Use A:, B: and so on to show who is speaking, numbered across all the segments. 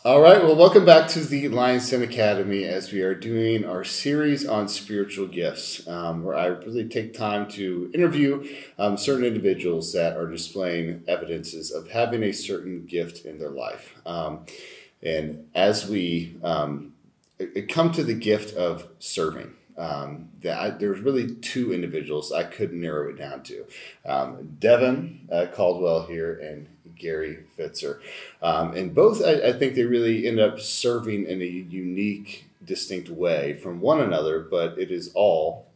A: All right, well, welcome back to the Lions Den Academy as we are doing our series on spiritual gifts, where I really take time to interview certain individuals that are displaying evidences of having a certain gift in their life. And as we come to the gift of serving, there's really two individuals I could narrow it down to. Devon Caldwell here and Gary Fitzer. And both, I think they really end up serving in a unique, distinct way from one another, but it is all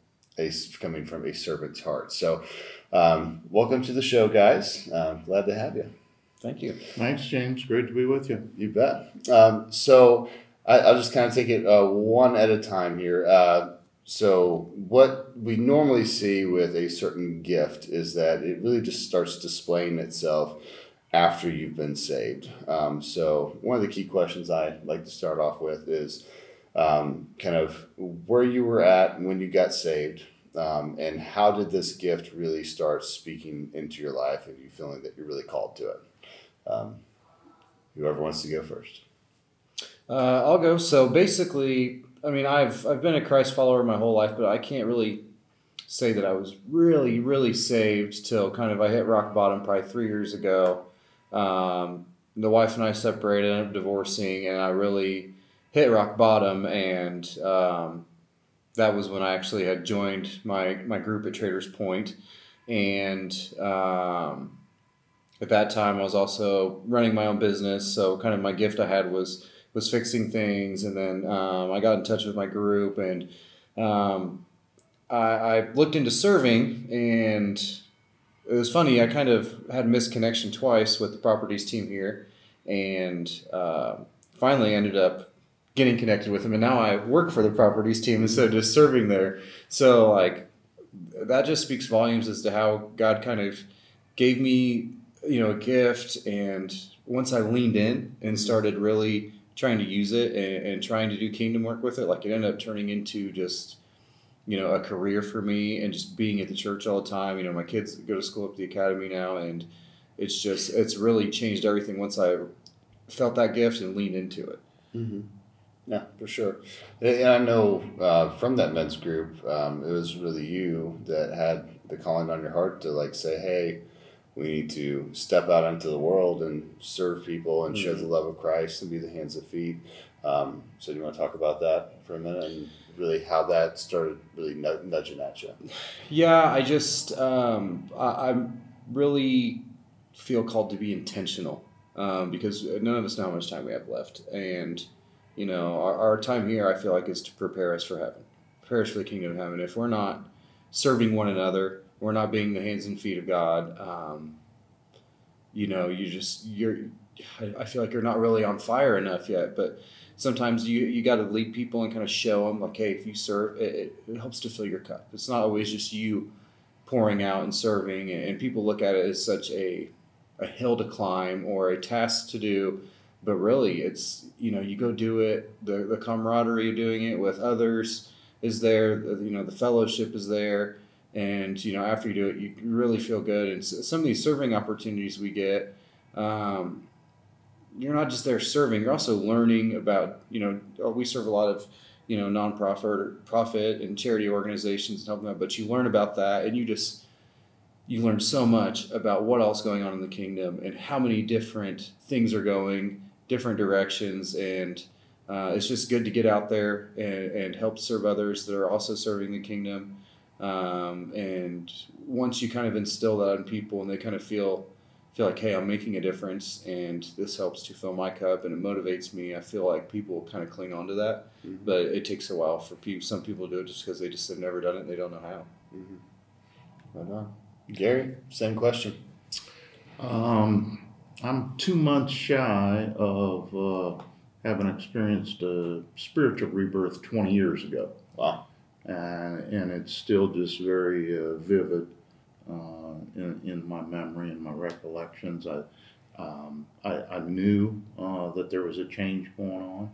A: coming from a servant's heart. So welcome to the show, guys. Glad to have you.
B: Thank you.
C: Thanks, James. Great to be with you.
A: You bet. So I'll just kind of take it one at a time here. So what we normally see with a certain gift is that it really just starts displaying itself after you've been saved. So one of the key questions I like to start off with is kind of where you were at when you got saved, and how did this gift really start speaking into your life and you feeling that you're really called to it? Whoever wants to go first.
B: I'll go. So basically, I mean, I've been a Christ follower my whole life, but I can't really say that I was really, really saved till kind of I hit rock bottom probably 3 years ago. The wife and I separated, ended up divorcing, and I really hit rock bottom. And that was when I actually had joined my group at Traders Point. And at that time, I was also running my own business. So kind of my gift I had was fixing things. And then I got in touch with my group, and I looked into serving, and it was funny. I kind of had a misconnection twice with the properties team here, and finally ended up getting connected with them. And now I work for the properties team instead of just serving there. So like that just speaks volumes as to how God kind of gave me, a gift. And once I leaned in and started really trying to use it and trying to do kingdom work with it, like it ended up turning into just a career for me, and just being at the church all the time. My kids go to school at the academy now, and it's really changed everything once I felt that gift and leaned into it.
A: Mm-hmm. Yeah, for sure. And I know from that men's group, it was really you that had the calling on your heart to say, hey, we need to step out into the world and serve people and share the love of Christ and be the hands and feet. So do you want to talk about that for a minute and really how that started really nudging at you?
B: Yeah, I just I really feel called to be intentional because none of us know how much time we have left. And, our time here, I feel like, is to prepare us for heaven, prepare us for the kingdom of heaven. If we're not serving one another, we're not being the hands and feet of God, I feel like you're not really on fire enough yet. But sometimes you got to lead people and kind of show them, like, hey, if you serve, it helps to fill your cup. It's not always just you pouring out and serving, and people look at it as such a hill to climb or a task to do. But really, it's, you go do it. The camaraderie of doing it with others is there. The fellowship is there. And, after you do it, you really feel good. And some of these serving opportunities we get, you're not just there serving, you're also learning about, we serve a lot of, profit and charity organizations and help them out, but you learn about that, and you learn so much about what else is going on in the kingdom and how many different things are going, different directions. And it's just good to get out there and help serve others that are also serving the kingdom. And once you kind of instill that in people and they kind of feel like, hey, I'm making a difference, and this helps to fill my cup, and it motivates me. I feel like people kind of cling on to that, but it takes a while for people. Some people do it just because they just have never done it and they don't know how.
A: Mm-hmm. Right on. Gary, same question.
C: I'm 2 months shy of having experienced a spiritual rebirth 20 years ago.
A: Wow.
C: And it's still just very vivid in my memory and my recollections. I knew that there was a change going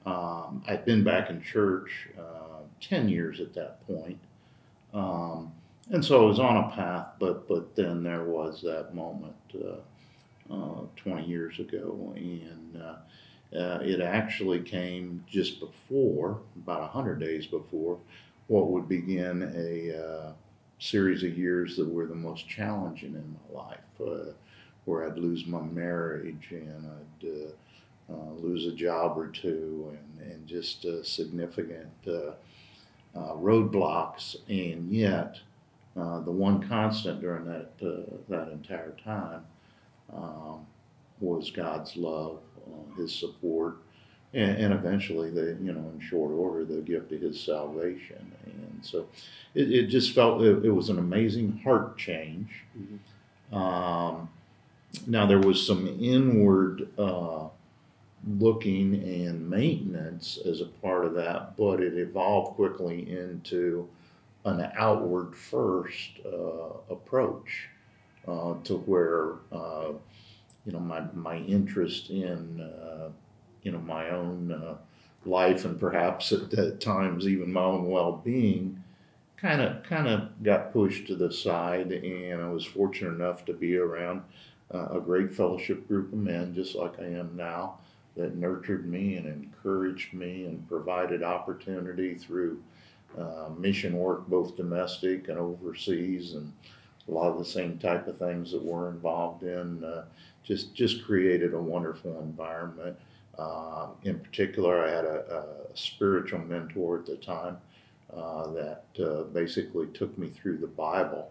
C: on. I'd been back in church 10 years at that point. And so I was on a path, but then there was that moment 20 years ago. And It actually came just before, about 100 days before, what would begin a series of years that were the most challenging in my life, where I'd lose my marriage and I'd lose a job or two and just significant roadblocks. And yet, the one constant during that entire time was God's love, His support, and eventually, in short order, the gift of His salvation. And so, it just felt it was an amazing heart change. Mm-hmm. Now there was some inward looking and maintenance as a part of that, but it evolved quickly into an outward first approach to where my interest in my own life and perhaps at times even my own well-being kind of got pushed to the side, and I was fortunate enough to be around a great fellowship group of men, just like I am now, that nurtured me and encouraged me and provided opportunity through mission work, both domestic and overseas, and a lot of the same type of things that we're involved in. Just created a wonderful environment. In particular, I had a spiritual mentor at the time that basically took me through the Bible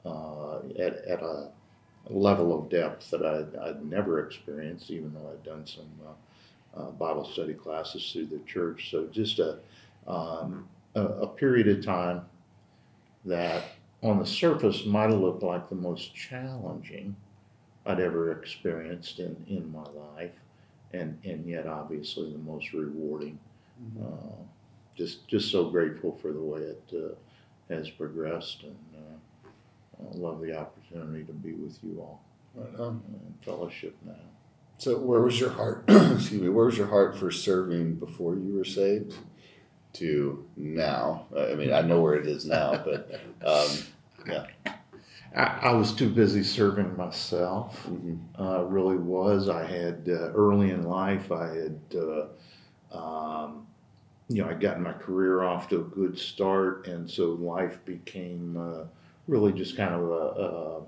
C: at a level of depth that I'd never experienced, even though I'd done some Bible study classes through the church. So just a period of time that on the surface might have looked like the most challenging I'd ever experienced in my life, and yet obviously the most rewarding. Mm-hmm. Just so grateful for the way it has progressed, and I love the opportunity to be with you all in fellowship now.
A: So where was your heart? Excuse me. Where was your heart for serving before you were saved to now? I mean, I know where it is now, but yeah.
C: I was too busy serving myself. Mm-hmm. Really was. I had early in life, I had I'd gotten my career off to a good start, and so life became really just kind of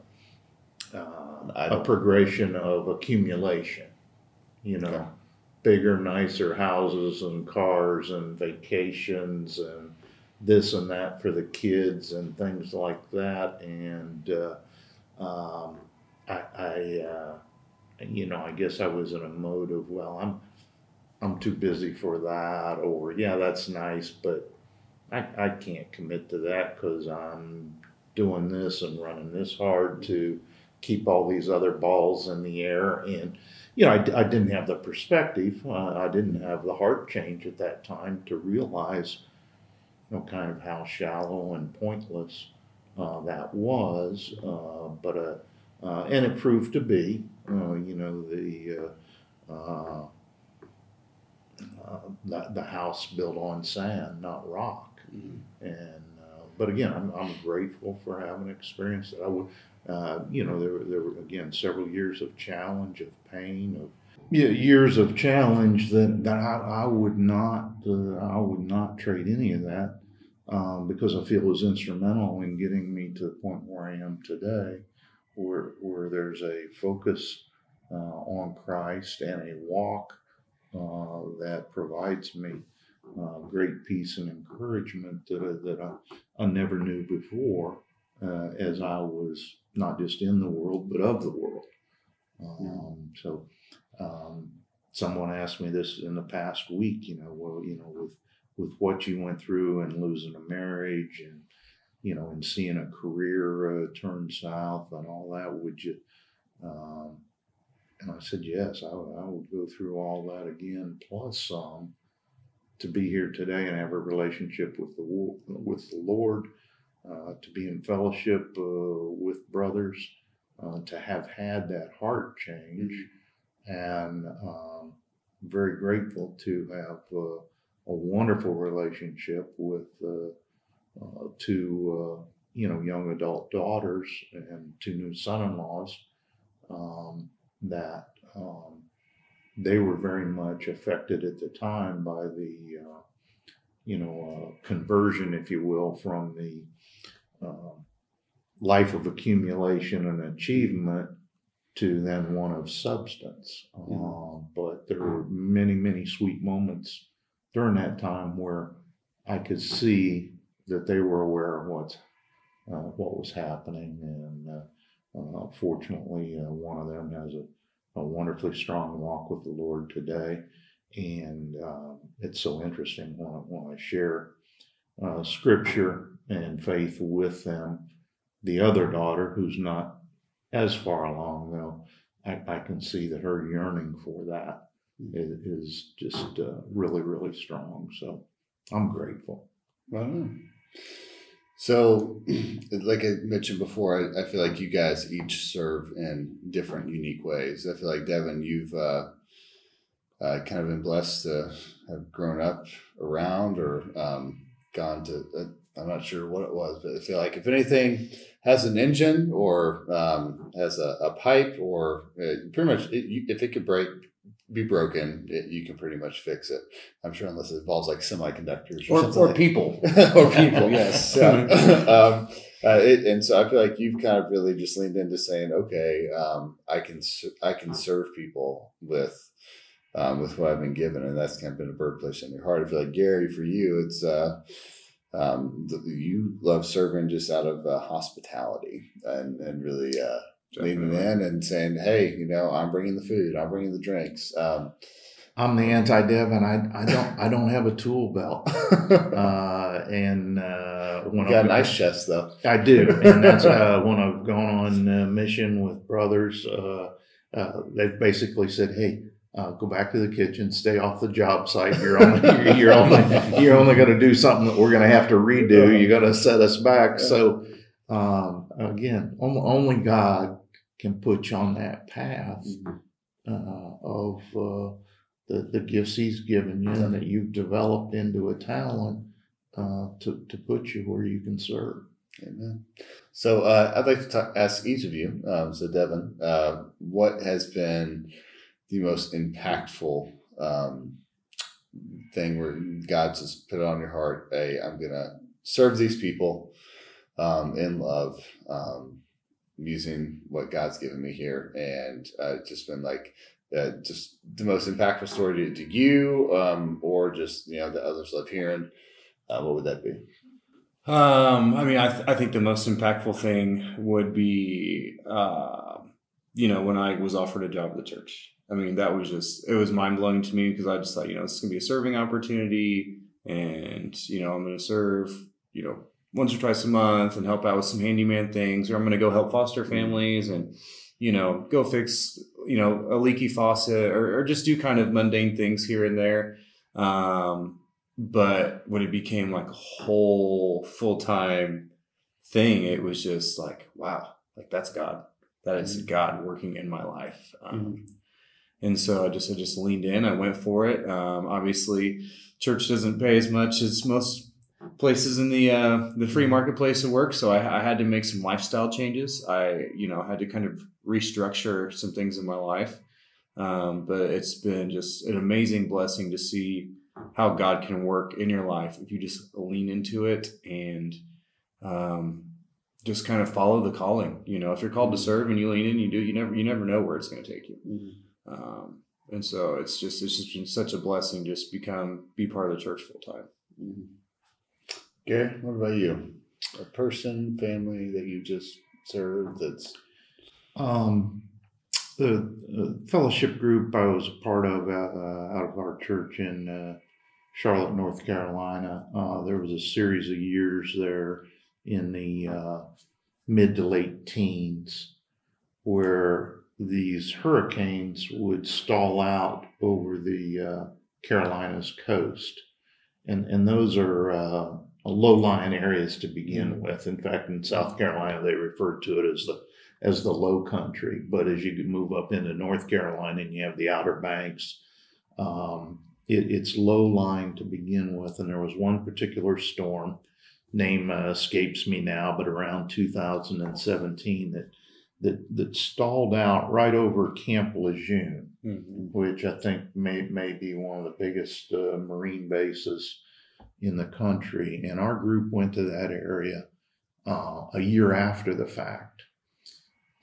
C: a progression of accumulation. Yeah. Bigger, nicer houses and cars and vacations and this and that for the kids and things like that. And I guess I was in a mode of, well, I'm too busy for that, or yeah, that's nice, but I can't commit to that because I'm doing this and running this hard to keep all these other balls in the air. And I didn't have the perspective. I didn't have the heart change at that time to realize kind of how shallow and pointless that was, and it proved to be, the house built on sand, not rock. Mm-hmm. And but again, I'm grateful for having experienced it. I would, there were again several years of challenge, of pain, of years of challenge that I would not trade any of that because I feel it was instrumental in getting me to the point where I am today, where there's a focus on Christ and a walk that provides me great peace and encouragement that I never knew before, as I was not just in the world but of the world. Someone asked me this in the past week, with what you went through and losing a marriage and, and seeing a career turn south and all that, would you, and I said, yes, I would go through all that again, plus some, to be here today and have a relationship with the Lord, to be in fellowship with brothers, to have had that heart change. And very grateful to have a wonderful relationship with two young adult daughters and two new son-in-laws that they were very much affected at the time by the, conversion, if you will, from the life of accumulation and achievement to then one of substance. But there were many, many sweet moments during that time where I could see that they were aware of what was happening. And fortunately, one of them has a wonderfully strong walk with the Lord today. And it's so interesting when I share scripture and faith with them. The other daughter, who's not as far along, though, I can see that her yearning for that is just really, really strong. So I'm grateful.
A: Wow. So, like I mentioned before, I feel like you guys each serve in different, unique ways. I feel like, Devon, you've kind of been blessed to have grown up around or gone to, I'm not sure what it was, but I feel like if anything has an engine or has a pipe or pretty much, if it could be broken, you can pretty much fix it. I'm sure, unless it involves like semiconductors
B: or people.
A: Or people, yes. Yeah. And so I feel like you've kind of really just leaned into saying, okay, I can serve people with what I've been given, and that's kind of been a birthplace in your heart. I feel like, Gary, for you, it's you love serving just out of hospitality and really leaning in and saying, hey, I'm bringing the food, I'm bringing the drinks.
C: I'm the anti-Devon. I don't have a tool belt, and when
A: you got a nice chest though.
C: I do, and that's when I've gone on mission with brothers. They've basically said, hey, go back to the kitchen, stay off the job site. You're only going to do something that we're going to have to redo. You're going to set us back. So again, only God can put you on that path of the gifts He's given you and that you've developed into a talent to put you where you can serve.
A: Amen. So I'd like to ask each of you. So Devon, what has been the most impactful thing where God just put it on your heart? Hey, I'm going to serve these people in love, using what God's given me here. And it's just been like just the most impactful story to you, or just, that others love hearing. What would that be?
B: I think the most impactful thing would be, when I was offered a job at the church. That was it was mind blowing to me, because I just thought, this is going to be a serving opportunity, and, I'm going to serve, once or twice a month and help out with some handyman things, or I'm going to go help foster families and, go fix, a leaky faucet or just do kind of mundane things here and there. But when it became like a whole full-time thing, it was just like, wow, like that's God. That is God working in my life. And so I just leaned in. I went for it. Obviously, church doesn't pay as much as most places in the free marketplace of work. So I had to make some lifestyle changes. I had to kind of restructure some things in my life. But it's been just an amazing blessing to see how God can work in your life if you just lean into it and just kind of follow the calling. If you're called to serve and you lean in, you do. You never know where it's going to take you. And so it's just been such a blessing just be part of the church full time.
A: Gary, what about you? A person, family that you just served that's
C: the fellowship group I was a part of out of our church in Charlotte, North Carolina. There was a series of years there in the mid to late teens where these hurricanes would stall out over the Carolinas coast. And those are low-lying areas to begin with. In fact, in South Carolina, they referred to it as the low country. But as you move up into North Carolina and you have the Outer Banks, it's low-lying to begin with. And there was one particular storm, name escapes me now, but around 2017 that stalled out right over Camp Lejeune,
B: Mm-hmm.
C: which I think may be one of the biggest Marine bases in the country. And our group went to that area a year after the fact.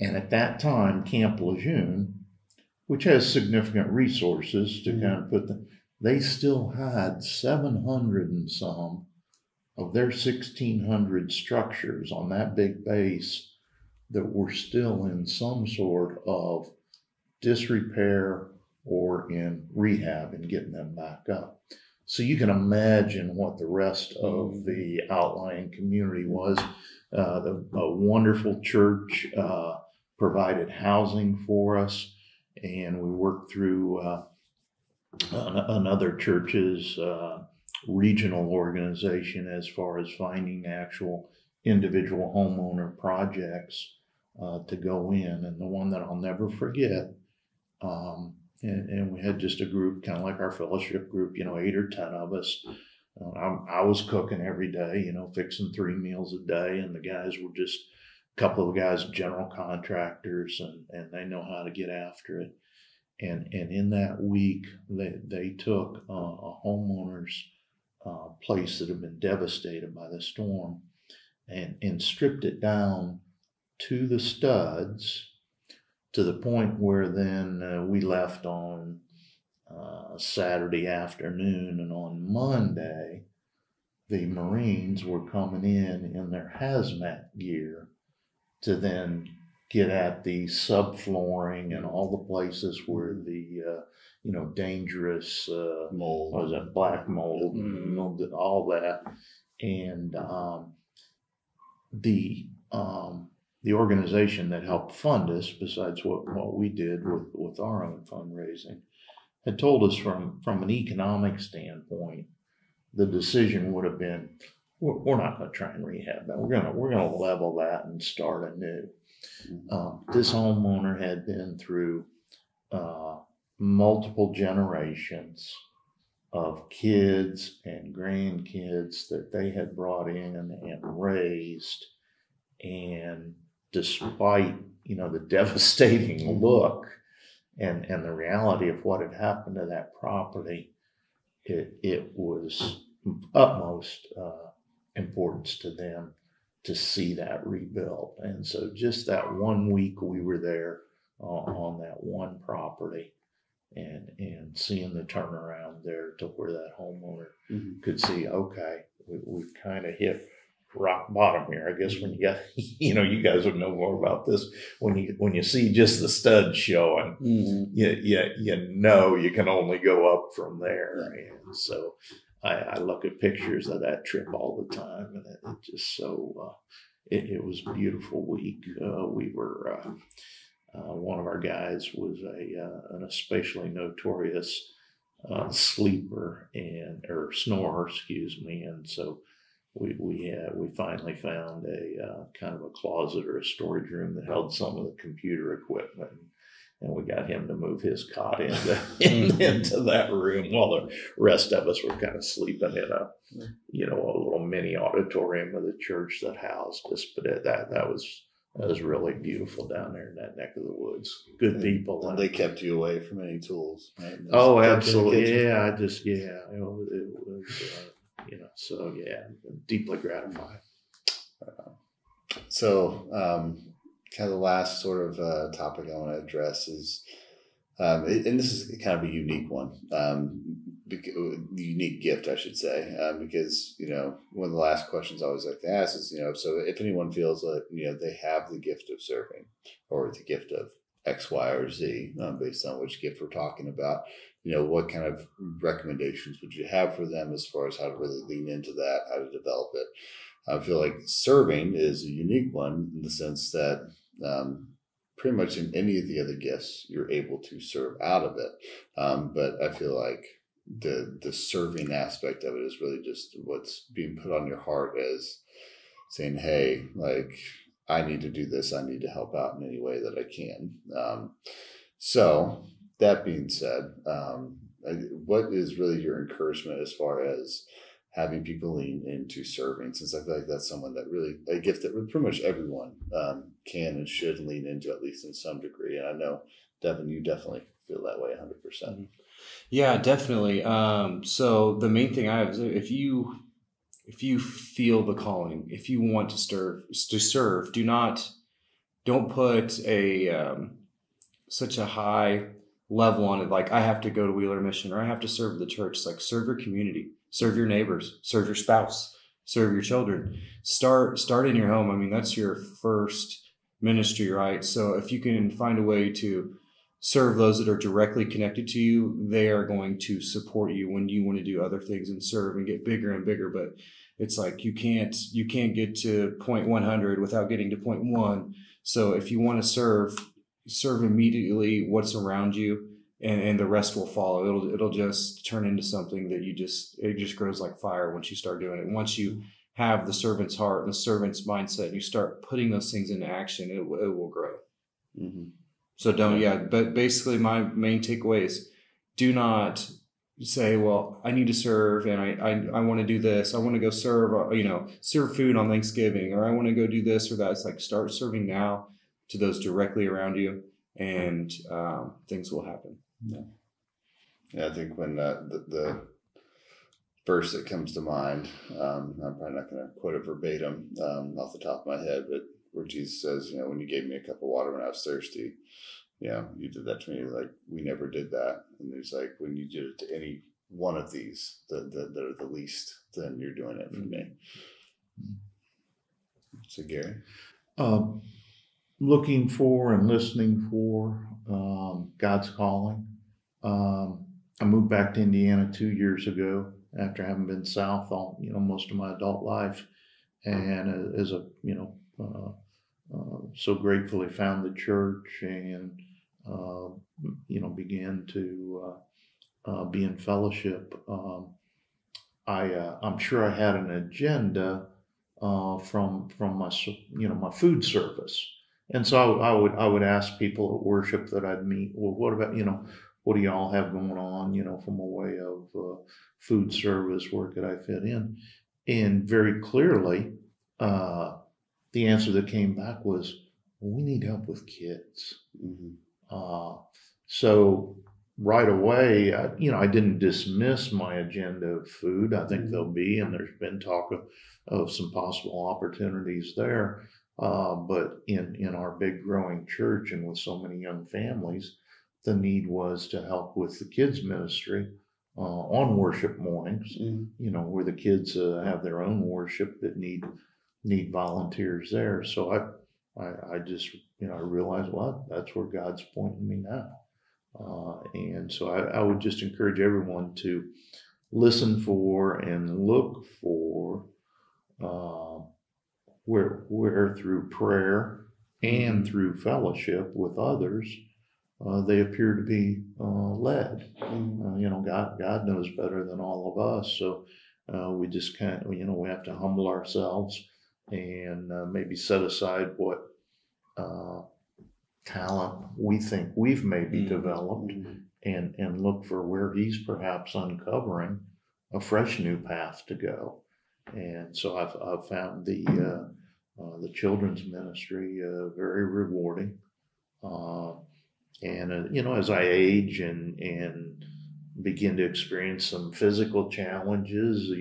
C: And at that time, Camp Lejeune, which has significant resources to kind of put they still had 700 and some of their 1,600 structures on that big base that were still in some sort of disrepair or in rehab and getting them back up. So you can imagine what the rest of the outlying community was. A wonderful church provided housing for us, and we worked through another church's regional organization as far as finding actual individual homeowner projects to go in. And the one that I'll never forget, and we had just a group, kind of like our fellowship group, 8 or 10 of us. I was cooking every day, fixing 3 meals a day, and the guys were just a couple of guys, general contractors, and they know how to get after it. And in that week, they took a homeowner's place that had been devastated by the storm and stripped it down to the studs, to the point where then we left on Saturday afternoon, and on Monday, the Marines were coming in their hazmat gear to then get at the subflooring and all the places where the dangerous
A: mold,
C: what was that, black mold, all that, and the organization that helped fund us, besides what we did with our own fundraising, had told us from an economic standpoint, the decision would have been, we're not going to try and rehab that. We're going to level that and start anew. This homeowner had been through multiple generations of kids and grandkids that they had brought in and raised, and despite the devastating look and the reality of what had happened to that property, it was utmost importance to them to see that rebuilt. And so just that 1 week we were there on that one property, and seeing the turnaround there to where that homeowner could see, okay, we've kind of hit rock bottom here. I guess when you got, you guys would know more about this. When you see just the studs showing, you can only go up from there. And so I look at pictures of that trip all the time, and it just so it was a beautiful week. We were one of our guys was an especially notorious sleeper or snorer, and so we finally found a kind of a closet or a storage room that held some of the computer equipment, and we got him to move his cot into that room while the rest of us were kind of sleeping in a little mini auditorium of the church that housed us. But that was really beautiful down there in that neck of the woods. Good people.
A: And they kept you away from any tools, right?
C: Oh, absolutely. Yeah, it was, so yeah, deeply gratified.
A: So, kind of the last sort of topic I want to address is, and this is kind of a unique one, unique gift, I should say, because, one of the last questions I always like to ask is, so if anyone feels that, they have the gift of serving or the gift of X, Y, or Z, based on which gift we're talking about, what kind of recommendations would you have for them as far as how to really lean into that, how to develop it? I feel like serving is a unique one in the sense that pretty much in any of the other gifts, you're able to serve out of it. But I feel like the serving aspect of it is really just what's being put on your heart as saying, hey, like, I need to do this. I need to help out in any way that I can. So that being said, what is really your encouragement as far as having people lean into serving, since I feel like that's a gift that pretty much everyone can and should lean into, at least in some degree. And I know, Devon, you definitely feel that way 100%.
B: Yeah, definitely. So the main thing I have is if you feel the calling, if you want to serve, don't put such a high level on it. Like, I have to go to Wheeler Mission, or I have to serve the church. It's like, serve your community, serve your neighbors, serve your spouse, serve your children. Start in your home. I mean, that's your first ministry, right? So if you can find a way to serve those that are directly connected to you, they are going to support you when you want to do other things and serve and get bigger and bigger. But it's like, you can't get to point 100 without getting to point 1. So if you want to serve immediately what's around you, and the rest will follow. It'll just turn into something that it just grows like fire once you start doing it. Once you have the servant's heart and the servant's mindset, and you start putting those things into action, it will grow.
A: Mm-hmm.
B: So but basically my main takeaway is, do not say, well, I need to serve, and I want to do this. I want to go serve food on Thanksgiving, or I want to go do this or that. It's like, start serving now to those directly around you, and things will happen.
A: Yeah, I think when the verse that comes to mind, I'm probably not going to quote it verbatim off the top of my head, but where Jesus says, when you gave me a cup of water when I was thirsty, you did that to me. Like, we never did that. And he's like, when you did it to any one of these that are the least, then you're doing it for me. So, Gary?
C: Looking for and listening for God's calling. I moved back to Indiana 2 years ago after having been south all most of my adult life, and as a so gratefully found the church, and began to be in fellowship. I'm sure I had an agenda from my food service. And so I would ask people at worship that I'd meet, well, what about, what do y'all have going on, from a way of food service, where could I fit in? And very clearly, the answer that came back was, well, we need help with kids. Mm-hmm. So right away, I didn't dismiss my agenda of food. I think there'll be, and there's been talk of some possible opportunities there. But in our big growing church, and with so many young families, the need was to help with the kids ministry on worship mornings, where the kids have their own worship that need volunteers there. So I just, I realized, well, that's where God's pointing me now. And so I would just encourage everyone to listen for and look for where through prayer and through fellowship with others, they appear to be led. God knows better than all of us. So we just can't, we have to humble ourselves and maybe set aside what talent we think we've maybe developed, and look for where he's perhaps uncovering a fresh new path to go. And so I've found the children's ministry very rewarding. And as I age and begin to experience some physical challenges,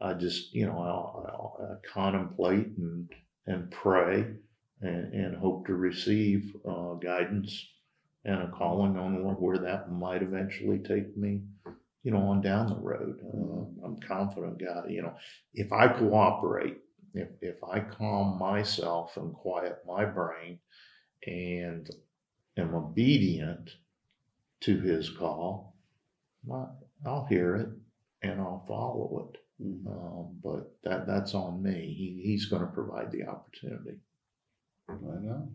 C: I just I'll contemplate and pray and hope to receive guidance and a calling on where that might eventually take me, on down the road. I'm confident God, if I cooperate, if I calm myself and quiet my brain and am obedient to his call, I'll hear it and I'll follow it. But that's on me. He's going to provide the opportunity.
A: I know.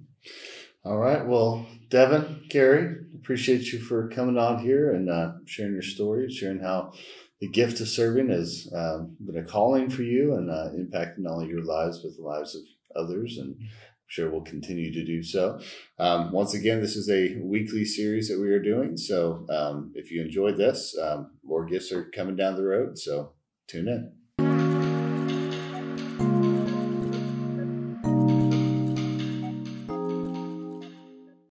A: All right. Well, Devon, Gary, appreciate you for coming on here and sharing your story, sharing how the gift of serving has been a calling for you and impacting not only your lives, but the lives of others. And I'm sure we'll continue to do so. Once again, this is a weekly series that we are doing. So if you enjoyed this, more gifts are coming down the road. So Tune in.